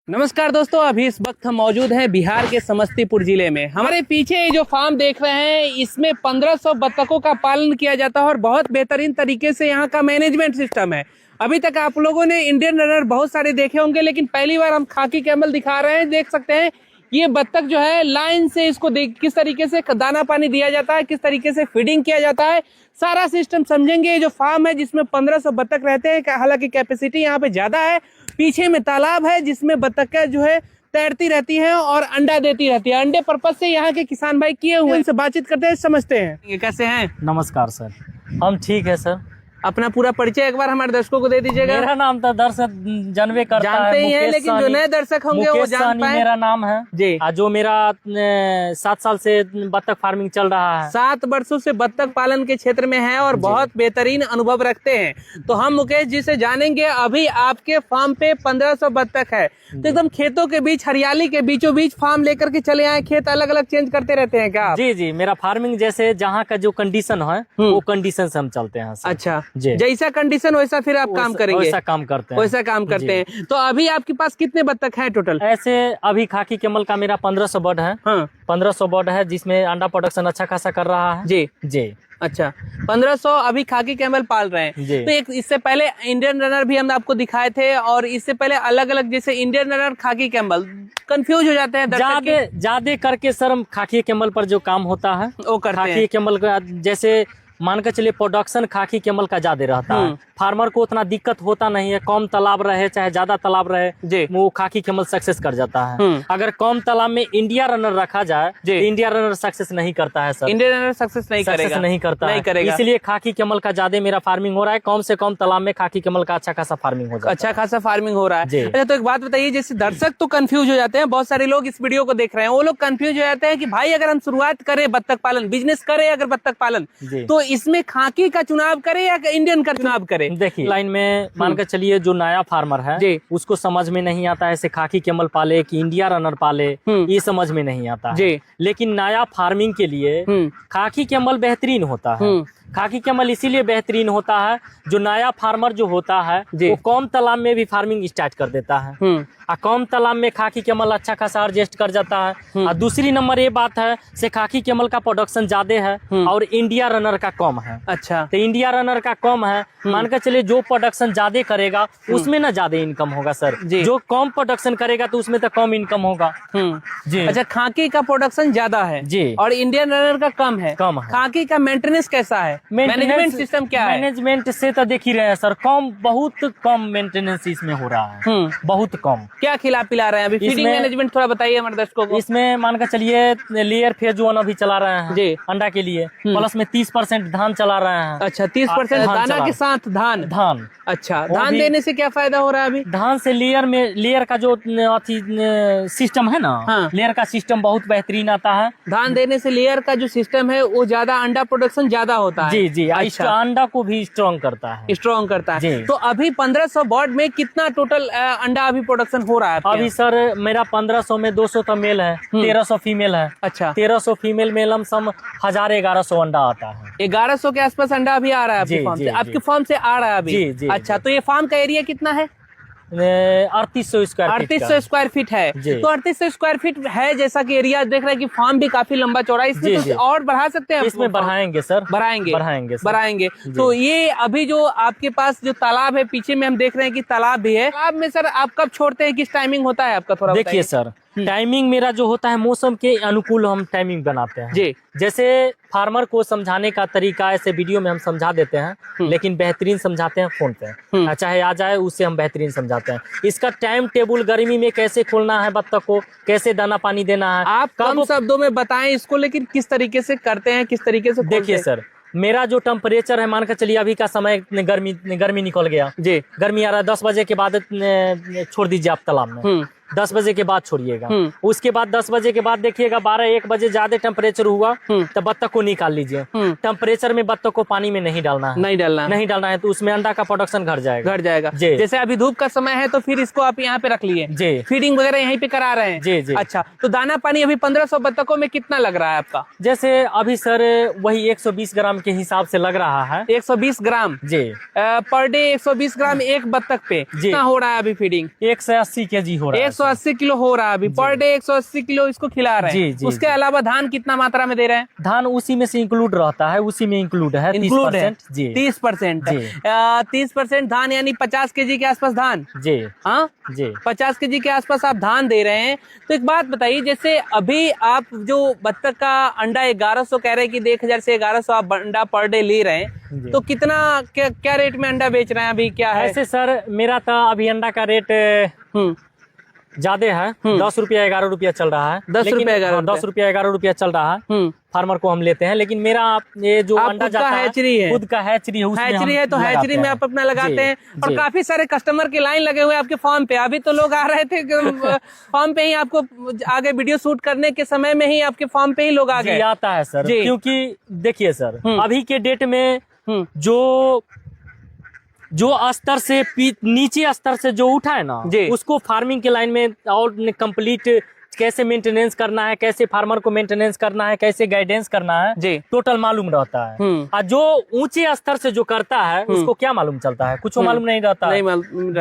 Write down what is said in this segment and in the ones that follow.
नमस्कार दोस्तों, अभी इस वक्त हम मौजूद हैं बिहार के समस्तीपुर जिले में। हमारे पीछे ये जो फार्म देख रहे हैं, इसमें 1500 बत्तखों का पालन किया जाता है और बहुत बेहतरीन तरीके से यहाँ का मैनेजमेंट सिस्टम है। अभी तक आप लोगों ने इंडियन रनर बहुत सारे देखे होंगे, लेकिन पहली बार हम खाकी कैमल दिखा रहे हैं। देख सकते हैं ये बत्तख जो है लाइन से इसको किस तरीके से दाना पानी दिया जाता है, किस तरीके से फीडिंग किया जाता है, सारा सिस्टम समझेंगे। ये जो फार्म है जिसमें 1500 बत्तख रहते हैं, हालांकि कैपेसिटी यहाँ पे ज्यादा है। पीछे में तालाब है जिसमें बत्तखें जो है तैरती रहती हैं और अंडा देती रहती है। अंडे पर्पज से यहाँ के किसान भाई किए हुए, इनसे बातचीत करते हैं, समझते हैं ये कैसे हैं। नमस्कार सर, हम ठीक है सर। अपना पूरा परिचय एक बार हमारे दर्शकों को दे दीजिएगा। मेरा नाम तो दर्शक जानवे करता जानते है, ही हैं, लेकिन जो नए दर्शक होंगे वो जान पाए। मेरा नाम है जी। जो मेरा 7 साल से बत्तख फार्मिंग चल रहा है। 7 वर्षों से बत्तख पालन के क्षेत्र में है और बहुत बेहतरीन अनुभव रखते हैं। तो हम मुकेश जी से जानेंगे, अभी आपके फार्म पे 1500 बत्तख है, तो एकदम खेतों के बीच, हरियाली के बीचों बीच फार्म लेकर के चले आए। खेत अलग अलग चेंज करते रहते हैं क्या आप? जी जी, मेरा फार्मिंग जैसे जहाँ का जो कंडीशन है वो कंडीशन से हम चलते हैं सर। अच्छा जी, जैसा कंडीशन वैसा फिर आप काम करेंगे, वैसा काम करते हैं, वैसा काम करते हैं। तो अभी आपके पास कितने बत्तख हैं टोटल? ऐसे अभी खाकी कैमल का मेरा 1500 बर्ड है। हाँ 1500 बर्ड है, जिसमें अंडा प्रोडक्शन अच्छा खासा कर रहा है। जी जी। अच्छा, 1500 अभी खाकी कैमल पाल रहे हैं। जी। तो एक इससे पहले इंडियन रनर भी हम आपको दिखाए थे, और इससे पहले अलग अलग, जैसे इंडियन रनर, खाकी कैमल, कंफ्यूज हो जाते हैं दर्शक। ज्यादा करके सर हम खाकी कैमल पर जो काम होता है वो करते हैं। खाकी कैमल का जैसे मान के चलिए प्रोडक्शन खाकी कैमल का ज्यादा रहता है। फार्मर को उतना दिक्कत होता नहीं है, कम तालाब रहे चाहे ज्यादा तालाब रहे, वो खाकी कैमल सक्सेस कर जाता है। अगर कम तालाब में इंडिया रनर रखा जाए तो इंडिया रनर सक्सेस नहीं करता है सर। इंडियन रनर सक्सेस नहीं करेगा, इसलिए खाकी कैमल का ज्यादा मेरा फार्मिंग हो रहा है। कम से कम तालाब में खाकी कैमल का अच्छा खासा फार्मिंग हो जाता है। अच्छा खासा फार्मिंग हो रहा है। अच्छा, तो एक बात बताइए, जैसे दर्शक तो कंफ्यूज हो जाते हैं, बहुत सारे लोग इस वीडियो को देख रहे हैं, वो लोग कंफ्यूज हो जाते हैं कि भाई अगर हम शुरुआत करें बत्तख पालन, बिजनेस करें अगर बत्तख पालन, तो इसमें खाकी का चुनाव करें या इंडियन का चुनाव करें? देखिए, लाइन में मान कर चलिए जो नया फार्मर है उसको समझ में नहीं आता है ऐसे खाकी कैमल पाले कि इंडिया रनर पाले, ये समझ में नहीं आता है। लेकिन नया फार्मिंग के लिए खाकी कैमल बेहतरीन होता है। खाकी कैमल इसीलिए बेहतरीन होता है, जो नया फार्मर जो होता है वो कम तालाब में भी फार्मिंग स्टार्ट कर देता है, और कम तालाब में खाकी कैमल अच्छा खासा एडजस्ट कर जाता है। और दूसरी नंबर ये बात है से खाकी कैमल का प्रोडक्शन ज्यादा है और इंडिया रनर का कम है। अच्छा, तो इंडिया रनर का कम है, मान कर चलिए जो प्रोडक्शन ज्यादा करेगा उसमें ना ज्यादा इनकम होगा सर, जो कम प्रोडक्शन करेगा तो उसमें तो कम इनकम होगा। जी। अच्छा, खाकी का प्रोडक्शन ज्यादा है जी और इंडियन रनर का कम है। खाकी का मेंटेनेंस कैसा है? मैनेजमेंट सिस्टम क्या है? मैनेजमेंट से तो देख ही रहे हैं सर, बहुत कम मेंटेनेंस इसमें हो रहा है, बहुत कम। क्या खिला पिला रहे हैं अभी? फीडिंग मैनेजमेंट थोड़ा बताइए हमारे दर्शकों को। इसमें मान कर चलिए लेयर फेज 1 अभी चला रहे हैं जी अंडा के लिए, प्लस में 30% धान चला रहे हैं। अच्छा, 30% दाना के साथ धान। अच्छा, धान देने से क्या फायदा हो रहा है अभी? धान से लेयर का जो सिस्टम है ना, लेयर का सिस्टम बहुत बेहतरीन आता है। धान देने से लेयर का जो सिस्टम है वो ज्यादा अंडा प्रोडक्शन ज्यादा होता है। जी जी। अच्छा, अंडा को भी स्ट्रॉन्ग करता है। तो अभी 1500 बर्ड में कितना टोटल अंडा अभी प्रोडक्शन हो रहा है? अभी सर मेरा 1500 में 200 तो मेल है, 1300 फीमेल है। अच्छा, 1300 फीमेल में लमसम 1000-1100 अंडा आता है। 1100 के आसपास अंडा अभी आ रहा है आपके फार्म से? आपके फार्म से आ रहा है अभी? जी। अच्छा, तो ये फार्म का एरिया कितना है? 3800 स्क्वायर फीट है। तो 3800 स्क्वायर फीट है, जैसा कि एरिया देख रहे हैं कि फार्म भी काफी लंबा चौड़ा है। इसमें तो और बढ़ा सकते हैं? इसमें बढ़ाएंगे सर, बढ़ाएंगे। तो ये अभी जो आपके पास जो तालाब है, पीछे में हम देख रहे हैं कि तालाब भी है। तालाब में सर आप कब छोड़ते हैं, किस टाइमिंग होता है आपका? थोड़ा देखिए सर, टाइमिंग मेरा जो होता है मौसम के अनुकूल हम टाइमिंग बनाते हैं जी। जैसे फार्मर को समझाने का तरीका ऐसे वीडियो में हम समझा देते हैं, लेकिन बेहतरीन समझाते हैं फोन पे, चाहे आ जाए उससे हम बेहतरीन समझाते हैं। इसका टाइम टेबल, गर्मी में कैसे खोलना है बत्तख को, कैसे दाना पानी देना है, आप कम शब्दों में बताएं इसको, लेकिन किस तरीके से करते हैं, किस तरीके से? देखिए सर, मेरा जो टेम्परेचर है, मान कर चलिए अभी का समय गर्मी निकल गया जी, गर्मी आ रहा है, 10 बजे के बाद छोड़ दीजिए आप तालाब में। 10 बजे के बाद छोड़िएगा। उसके बाद 10 बजे के बाद देखिएगा 12-1 बजे ज्यादा टेम्परेचर हुआ तो बत्तख को निकाल लीजिए। टेम्परेचर में बत्तख को पानी में नहीं डालना है, नहीं डालना है, तो उसमें अंडा का प्रोडक्शन घट जाएगा। जैसे अभी धूप का समय है तो फिर इसको आप यहाँ पे रख लिए जी, फीडिंग वगैरह यहीं पे करा रहे हैं जी। अच्छा, तो दाना पानी अभी 1500 बत्तखों में कितना लग रहा है आपका? जैसे अभी सर वही 120 ग्राम के हिसाब से लग रहा है। 120 ग्राम जी पर डे? 120 ग्राम एक बत्तख पे कितना हो रहा है अभी फीडिंग? 180 kg हो रहा है। 180 किलो हो रहा है अभी पर डे, 180 किलो इसको खिला रहे हैं। जी, उसके अलावा धान कितना मात्रा में दे रहे हैं? धान उसी में से इंक्लूड रहता है, उसी में इंक्लूड है 30%। जी 30%। 30% धान यानी 50 केजी के आसपास धान। जी हाँ जी 50 केजी के आसपास आप धान दे रहे हैं। तो एक बात बताइए, जैसे अभी आप जो बत्तख का अंडा 1100 कह रहे हैं कि 1000 से 1100 आप अंडा पर डे ले रहे हैं, तो कितना क्या रेट में अंडा बेच रहे हैं अभी, क्या है? ऐसे सर मेरा तो अभी अंडा का रेट ज्यादा है, 10 रुपया 11 रुपया चल रहा है। 10 रुपया 11 रुपया चल रहा है। फार्मर को हम लेते हैं, लेकिन मेरा ये जो अंडा जाता है हैचरी है, खुद का हैचरी है, हैचरी है, तो हैचरी में आप अपना लगाते हैं। और काफी सारे कस्टमर के लाइन लगे हुए हैं आपके फार्म पे। अभी तो लोग आ रहे थे फार्म पे ही, आपको आगे वीडियो शूट करने के समय में ही आपके फार्म पे ही लोग आ गए। आता है सर, क्योंकि देखिए सर अभी के डेट में जो स्तर से नीचे स्तर से जो उठा है ना, उसको फार्मिंग के लाइन में और कंप्लीट कैसे मेंटेनेंस करना है, कैसे फार्मर को मेंटेनेंस करना है, कैसे गाइडेंस करना है, टोटल मालूम रहता है। और जो ऊंचे स्तर से जो करता है उसको क्या मालूम चलता है? कुछ मालूम नहीं रहता है।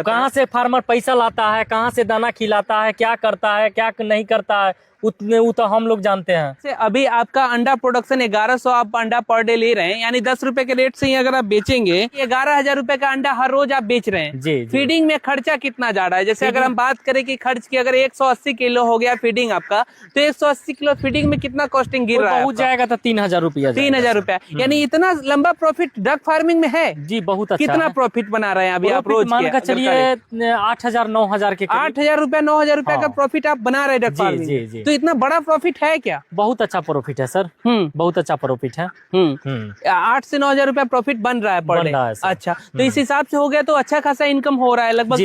कहाँ से फार्मर पैसा लाता है, कहाँ से दाना खिलाता है, क्या करता है, क्या नहीं करता है, उतने तो हम लोग जानते हैं। अभी आपका अंडा प्रोडक्शन 1100 आप अंडा पर डे ले रहे हैं, यानी 10 रुपए के रेट से ही अगर आप बेचेंगे 11,000 रुपए का अंडा हर रोज आप बेच रहे हैं। जी। फीडिंग में खर्चा कितना जा रहा है? जैसे अगर हम बात करें कि खर्च की, अगर 180 किलो हो गया फीडिंग आपका, तो 180 किलो फीडिंग में कितना कॉस्टिंग गिर रहा है? पहुंच जाएगा तो 3000 रुपया। 3000 रुपया, यानी इतना लंबा प्रॉफिट डक फार्मिंग में है। जी बहुत अच्छा। कितना प्रॉफिट बना रहे हैं अभी आप रोज? मानकर चलिए 8000 9000 के 8000 रुपया 9000 रुपया का प्रॉफिट आप बना रहे हैं डक फार्मिंग में। तो इतना बड़ा प्रॉफिट है क्या? बहुत अच्छा प्रॉफिट है सर, बहुत अच्छा प्रॉफिट है। 8 से 9 हजार रुपया प्रॉफिट बन रहा है पर डे। अच्छा, तो इस हिसाब से हो गया तो अच्छा खासा इनकम हो रहा है, लगभग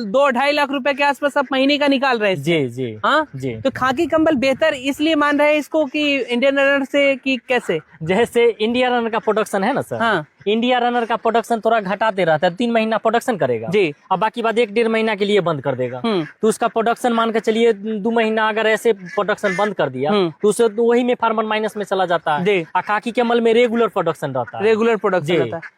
2-2.5 लाख रुपए के आसपास आप महीने का निकाल रहे हैं। जी जी हाँ जी। तो खाकी कंबल बेहतर इसलिए मान रहे हैं इसको कि इंडियन रनर से, कि कैसे? जैसे इंडिया रनर का प्रोडक्शन है ना सर, हाँ, इंडिया रनर का प्रोडक्शन थोड़ा घटाते रहता है, 3 महीना प्रोडक्शन करेगा जी, और बाकी बाद 1-1.5 महीना के लिए बंद कर देगा। तो उसका प्रोडक्शन मान के चलिए 2 महीना अगर ऐसे प्रोडक्शन बंद कर दिया तो उसे वही में फार्मर माइनस में चला जाता है। खाकी कैमल में रेगुलर प्रोडक्शन रहता है, रेगुलर प्रोडक्शन रहता है।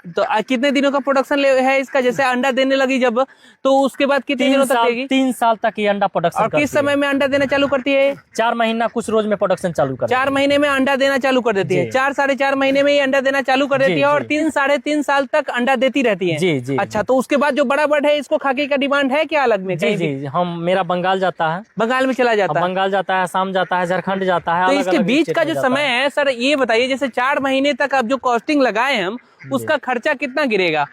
तो कितने दिनों का प्रोडक्शन है इसका? जैसे अंडा देने लगी जब, तो उसके बाद कितने दिनों तक देगी? 3 साल तक ये अंडा प्रोडक्शन। और किस समय में अंडा देना चालू करती है? 4 महीना कुछ रोज में प्रोडक्शन चालू कर 4 महीने में अंडा देना चालू कर देती है। 4-4.5 महीने में ये अंडा देना चालू कर देती है और 3-3.5 साल तक अंडा देती रहती है। जी जी। अच्छा, तो उसके बाद जो बड़ा बर्ड है, इसको खाकी का डिमांड है क्या अलग में? जी जी, मेरा बंगाल जाता है, बंगाल में चला जाता है, बंगाल जाता है, असम जाता है, झारखंड जाता है। तो इसके बीच का जो समय है सर, ये बताइए, जैसे 4 महीने तक अब जो कॉस्टिंग लगाए हम, उसका खर्चा कितना गिरेगा?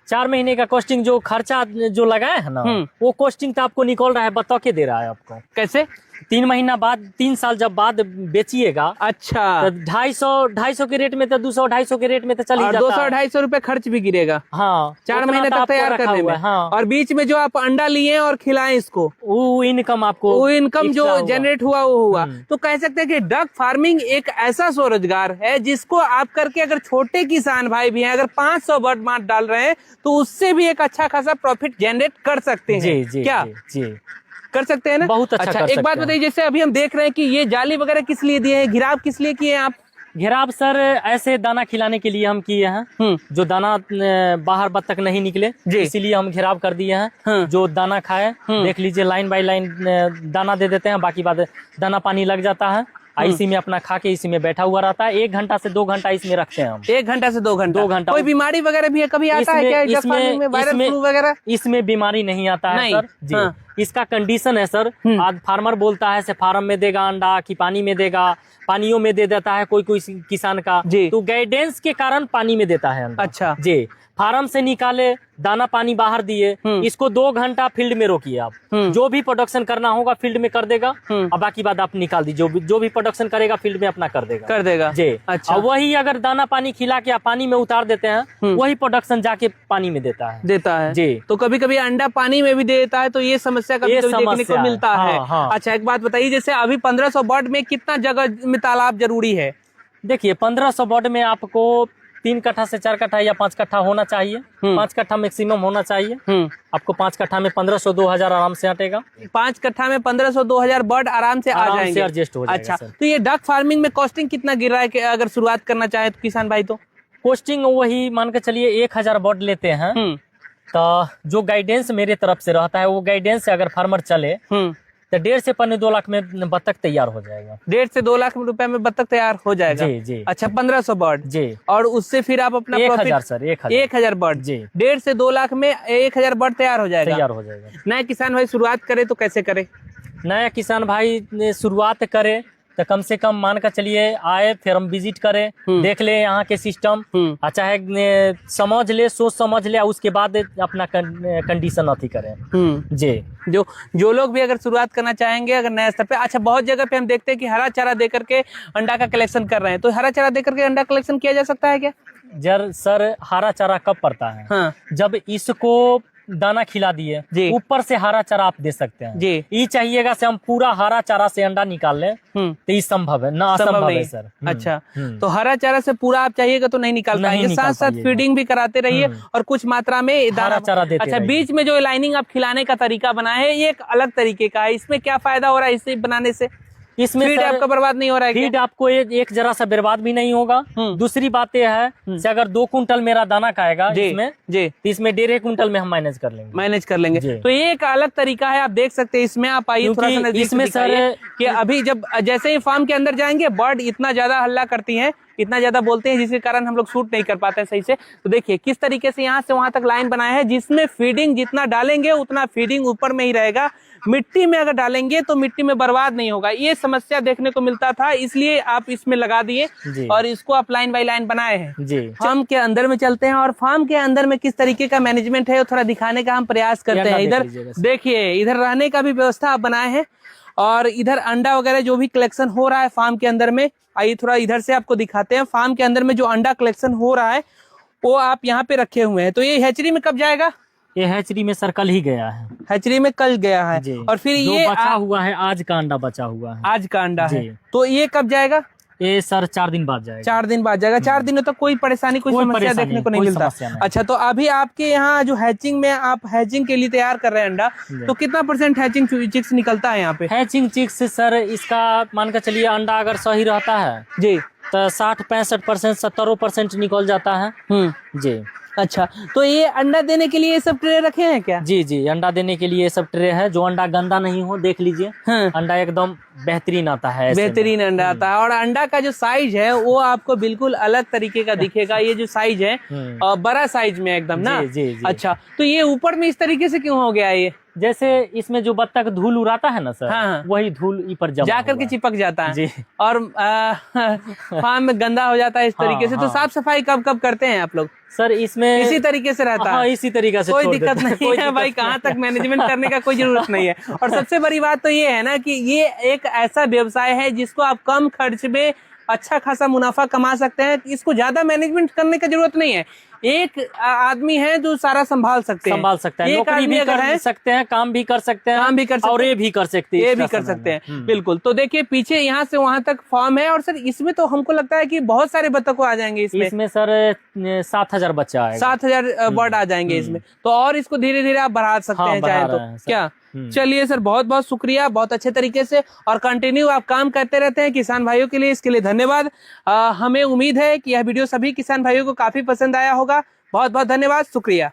4 महीने का कॉस्टिंग जो खर्चा जो लगाए है ना, वो कॉस्टिंग तो आपको निकल रहा है, बता के दे रहा है आपको। कैसे? 3 महीना बाद, 3 साल जब बाद बेचिएगा, अच्छा, तो 250 के रेट में, तो 200-250 के रेट में तो चली जाता है। 200-250 रुपए खर्च भी गिरेगा। हाँ, 4 महीने तक तैयार करने में। हाँ। और बीच में जो आप अंडा लिए और खिलाएं इसको, वो इनकम आपको, वो इनकम जो जनरेट हुआ वो हुआ। तो कह सकते हैं कि डक फार्मिंग एक ऐसा स्वरोजगार है जिसको आप करके, अगर छोटे किसान भाई भी हैं, अगर 500 बर्ड मार डाल रहे हैं, तो उससे भी एक अच्छा खासा प्रॉफिट जनरेट कर सकते हैं। जी जी, क्या जी कर सकते हैं ना? बहुत अच्छा। एक बात बताइए, जैसे अभी हम देख रहे हैं कि ये जाली वगैरह किस लिए दिए हैं, घिराव किस लिए किए हैं आप? घेराव सर ऐसे दाना खिलाने के लिए हम किए हैं, जो दाना बाहर बत्तख नहीं निकले, इसीलिए हम घेराव कर दिए हैं। जो दाना खाए, देख लीजिए लाइन बाय लाइन दाना दे देते हैं, बाकी बात दाना पानी लग जाता है, इसी में अपना खा के इसी में बैठा हुआ रहता है। 1 घंटा से 2 घंटा इसमें रखते हैं हम। 1 घंटा से 2 घंटा। कोई बीमारी वगैरह भी है कभी आता है क्या इसमें वायरल फ्लू वगैरह? इसमें बीमारी नहीं आता है सर जी। हाँ। इसका कंडीशन है सर, आज फार्मर बोलता है से फार्म में देगा अंडा कि पानी में देगा, पानियों में दे देता है कोई किसान का, तो गाइडेंस के कारण पानी में देता है अंडा। अच्छा जी, फार्म से निकाले, दाना पानी बाहर दिए, इसको 2 घंटा फील्ड में रोकिए आप। जो भी प्रोडक्शन करना होगा फील्ड में कर देगा, और बाकी बात आप निकाल दीजिए। जो भी प्रोडक्शन करेगा फील्ड में अपना कर देगा जी। अच्छा, और वही अगर दाना पानी खिला के आप पानी में उतार देते हैं, वही प्रोडक्शन जाके पानी में देता है जी। तो कभी कभी अंडा पानी में भी देता है, तो ये समस्या कभी देखने को मिलता है। अच्छा, एक बात बताइए, जैसे अभी 1500 बर्ड में कितना जगह में तालाब जरूरी है? देखिए 1500 बर्ड में आपको 3 कट्ठा से 4 कट्ठा या 5 कट्ठा होना चाहिए। 5 कट्ठा मैक्सिमम होना चाहिए। आपको 5 कट्ठा में 1500-2000 आराम से अटेगा। 5 कट्ठा में 1500-2000 बर्ड आराम से आ जाएंगे, एडजस्ट हो जाएगा। अच्छा, तो ये डक फार्मिंग में कॉस्टिंग कितना गिर रहा है कि अगर शुरुआत करना चाहे तो किसान भाई? तो कॉस्टिंग वही मान के चलिए 1000 बर्ड लेते हैं तो जो गाइडेंस मेरे तरफ से रहता है, वो गाइडेंस से अगर फार्मर चले तो 1.5 से 2 लाख में बत्तख तैयार हो जाएगा। 1.5 से 2 लाख रुपए में बत्तख तैयार हो जाएगा। जी जी। अच्छा, 1500 बर्ड जी, और उससे फिर आप अपना 1000 सर, 1000 बर्ड जी। 1.5 से 2 लाख में 1000 बर्ड तैयार हो जाएगा। नया किसान भाई शुरुआत करे तो कैसे करे? नया किसान भाई ने शुरुआत करे तो कम से कम मान कर चलिए आए, फिर हम विजिट करें, देख ले यहाँ के सिस्टम, चाहे समझ ले, सोच समझ ले, उसके बाद अपना कंडीशन अथी करें जी। जो लोग भी अगर शुरुआत करना चाहेंगे अगर नया स्तर पे, अच्छा बहुत जगह पे हम देखते हैं कि हरा चारा दे करके अंडा का कलेक्शन कर रहे हैं, तो हरा चारा दे करके अंडा कलेक्शन किया जा सकता है क्या? सर हरा चारा कब पड़ता है? हाँ। जब इसको दाना खिला दिए, ऊपर से हरा चारा आप दे सकते हैं जी। ये चाहिएगा से हम पूरा हरा चारा से अंडा निकाल लें तो ये संभव है ना? असंभव है सर। अच्छा, तो हरा चारा से पूरा आप चाहिएगा तो नहीं निकाल पाएंगे, साथ साथ फीडिंग भी कराते रहिए और कुछ मात्रा में हरा चारा देते रहिए। अच्छा, बीच में जो लाइनिंग आप खिलाने का तरीका बनाए है ये एक अलग तरीके का है, इसमें क्या फायदा हो रहा है इसे बनाने से? इसमें फीड आपका बर्बाद नहीं हो रहा है? फीड आपको एक जरा सा बर्बाद भी नहीं होगा। दूसरी बात यह है कि अगर 2 कुंटल मेरा दाना खाएगा इसमें जी, तो इसमें 1.5 कुंटल में हम मैनेज कर लेंगे। तो ये एक अलग तरीका है, आप देख सकते हैं। इसमें आप आइए थोड़ा सा नजदीक इसमें सर कि अभी जब जैसे ही फार्म के अंदर जाएंगे बर्ड इतना ज्यादा हल्ला करती हैं, इतना ज्यादा बोलते हैं जिसके कारण हम लोग शूट नहीं कर पाते हैं सही से। तो देखिए किस तरीके से यहाँ से वहां तक लाइन बनाया है, जिसमें फीडिंग जितना डालेंगे उतना फीडिंग ऊपर में ही रहेगा। मिट्टी में अगर डालेंगे तो मिट्टी में बर्बाद नहीं होगा, ये समस्या देखने को मिलता था, इसलिए आप इसमें लगा दिए और इसको आप लाइन बाय लाइन बनाए हैं जी। फार्म के अंदर में चलते हैं और फार्म के अंदर में किस तरीके का मैनेजमेंट है वो थोड़ा दिखाने का हम प्रयास करते हैं। इधर देखिए, इधर रहने का भी व्यवस्था आप बनाए हैं और इधर अंडा वगैरह जो भी कलेक्शन हो रहा है फार्म के अंदर में, आइए थोड़ा इधर से आपको दिखाते हैं। फार्म के अंदर में जो अंडा कलेक्शन हो रहा है वो आप यहाँ पे रखे हुए हैं। तो ये हैचरी में कब जाएगा? ये हैचरी में सर कल ही गया है। हैचरी में कल गया है और फिर ये बचा हुआ है, आज का अंडा बचा हुआ है। आज का अंडा है, तो ये कब जाएगा? ये सर 4 दिन बाद जाएगा। 4 दिन बाद जाएगा। 4 दिनों तक कोई परेशानी, कोई समस्या देखने को नहीं मिलता। अच्छा, तो अभी आपके यहाँ जो हैचिंग में आप हैचिंग के लिए तैयार कर रहे हैं अंडा, तो कितना % हैचिंग चिक्स निकलता है यहाँ पे? हैचिंग चिक्स सर इसका मान कर चलिए अंडा अगर सही रहता है जी तो 60-65%, 70% निकल जाता है जी। अच्छा, तो ये अंडा देने के लिए ये सब ट्रे रखे हैं क्या? जी जी, अंडा देने के लिए ये सब ट्रे है, जो अंडा गंदा नहीं हो, देख लीजिए। हाँ। अंडा एकदम बेहतरीन आता है, बेहतरीन अंडा आता है और अंडा का जो साइज है वो आपको बिल्कुल अलग तरीके का दिखेगा। ये जो साइज है बड़ा साइज में एकदम ना जी। अच्छा, तो ये ऊपर में इस तरीके से क्यों हो गया? ये जैसे इसमें जो बत्तख धूल उड़ाता है ना सर, हाँ। वही धूल पर जा करके चिपक जाता है जी। और फार्म में गंदा हो जाता है इस तरीके से। तो साफ सफाई कब कब करते हैं आप लोग? सर इसमें इसी तरीके से रहता है, इसी तरीके से, कोई दिक्कत नहीं है भाई, कहाँ तक मैनेजमेंट करने का कोई जरूरत नहीं है। और सबसे बड़ी बात तो ये है ना कि ये एक ऐसा व्यवसाय है जिसको आप कम खर्च में अच्छा खासा मुनाफा कमा सकते हैं। इसको ज्यादा मैनेजमेंट करने की जरूरत नहीं है, एक आदमी है जो सारा संभाल सकते हैं, नौकरी भी कर सकते हैं, काम भी कर सकते हैं, और ये भी कर सकते हैं, ये भी कर सकते हैं बिल्कुल। तो देखिए पीछे यहाँ से वहां तक फार्म है और सर इसमें तो हमको लगता है कि बहुत सारे बत्तख आ जाएंगे इसमें सर 7000 बच्चा आएगा, 7000 बर्ड आ जाएंगे इसमें। तो और इसको धीरे धीरे आप बढ़ा सकते हैं चाहे तो क्या। चलिए सर, बहुत बहुत शुक्रिया, बहुत अच्छे तरीके से और कंटिन्यू आप काम करते रहते हैं किसान भाइयों के लिए, इसके लिए धन्यवाद। हमें उम्मीद है कि यह वीडियो सभी किसान भाइयों को काफी पसंद आया होगा। बहुत बहुत धन्यवाद, शुक्रिया।